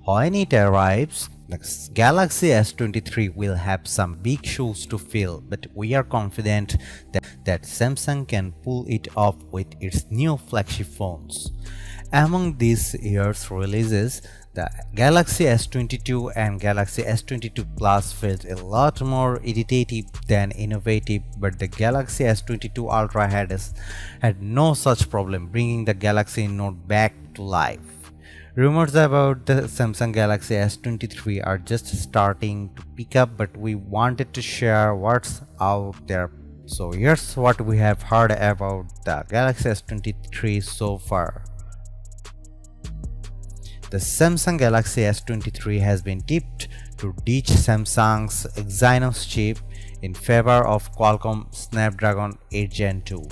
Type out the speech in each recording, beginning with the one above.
When it arrives, the Galaxy S23 will have some big shoes to fill, but we are confident that Samsung can pull it off with its new flagship phones. Among this year's releases, the Galaxy S22 and Galaxy S22 Plus felt a lot more iterative than innovative, but the Galaxy S22 Ultra had no such problem bringing the Galaxy Note back to life. Rumors about the Samsung Galaxy S23 are just starting to pick up, but we wanted to share what's out there. So here's what we have heard about the Galaxy S23 so far. The Samsung Galaxy S23 has been tipped to ditch Samsung's Exynos chip in favor of Qualcomm Snapdragon 8 Gen 2.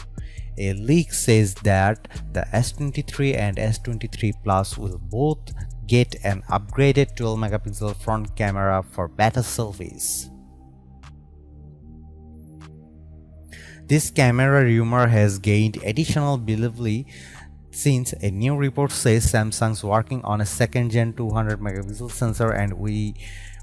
A leak says that the S23 and S23 Plus will both get an upgraded 12-megapixel front camera for better selfies. This camera rumor has gained additional believability since a new report says Samsung's working on a second-gen 200-megapixel sensor and we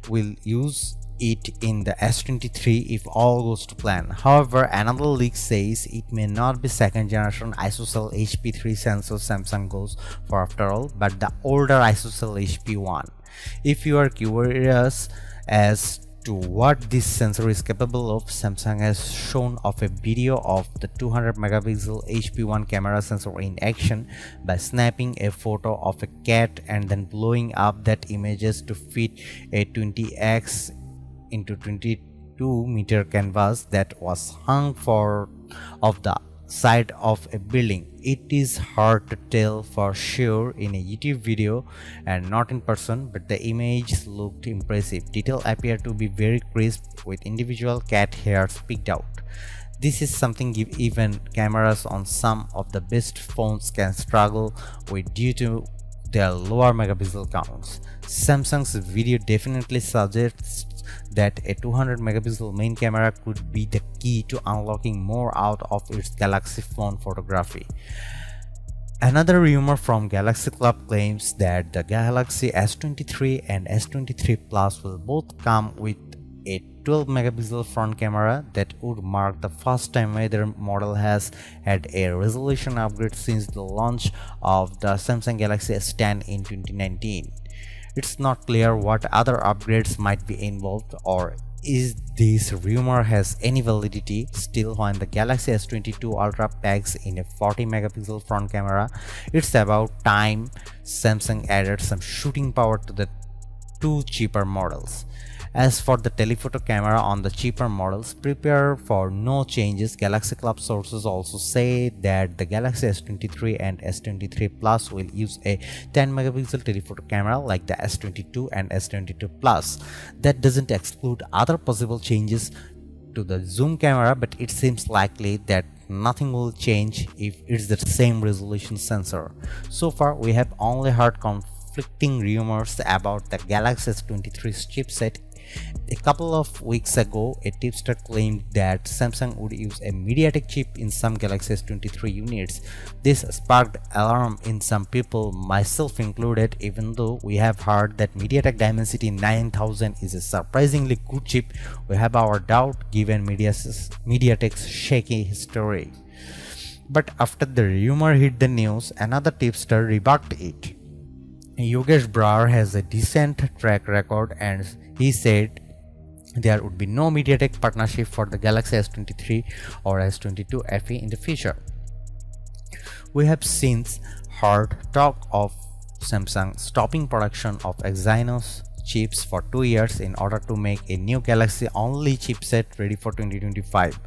will use it in the S23 if all goes to plan. However, another leak says it may not be second-generation ISOCELL HP3 sensor Samsung goes for after all, but the older ISOCELL HP1. If you are curious as to what this sensor is capable of, Samsung has shown off a video of the 200-megapixel HP1 camera sensor in action by snapping a photo of a cat and then blowing up that images to fit a 20x into 22-meter canvas that was hung off the side of a building. It is hard to tell for sure in a YouTube video and not in person, but the images looked impressive. Detail appeared to be very crisp with individual cat hairs picked out. This is something even cameras on some of the best phones can struggle with due to their lower megapixel counts. Samsung's video definitely suggests that a 200-megapixel main camera could be the key to unlocking more out of its Galaxy phone photography. Another rumor from Galaxy Club claims that the Galaxy S23 and S23 Plus will both come with a 12-megapixel front camera that would mark the first time either model has had a resolution upgrade since the launch of the Samsung Galaxy S10 in 2019. It's not clear what other upgrades might be involved or is this rumor has any validity. Still, when the Galaxy S22 Ultra packs in a 40-megapixel front camera, it's about time Samsung added some shooting power to the two cheaper models. As for the telephoto camera on the cheaper models, prepare for no changes. Galaxy Club sources also say that the Galaxy S23 and S23 Plus will use a 10-megapixel telephoto camera like the S22 and S22 Plus. That doesn't exclude other possible changes to the zoom camera, but it seems likely that nothing will change if it's the same resolution sensor. So far, we have only heard conflicting rumors about the Galaxy S23's chipset. A couple of weeks ago, a tipster claimed that Samsung would use a MediaTek chip in some Galaxy S23 units. This sparked alarm in some people, myself included, even though we have heard that MediaTek Dimensity 9000 is a surprisingly good chip. We have our doubt given MediaTek's shaky history. But after the rumor hit the news, another tipster rebuffed it. Yogesh Brar has a decent track record and he said there would be no MediaTek partnership for the Galaxy S23 or S22 FE in the future. We have since heard talk of Samsung stopping production of Exynos chips for 2 years in order to make a new Galaxy only chipset ready for 2025.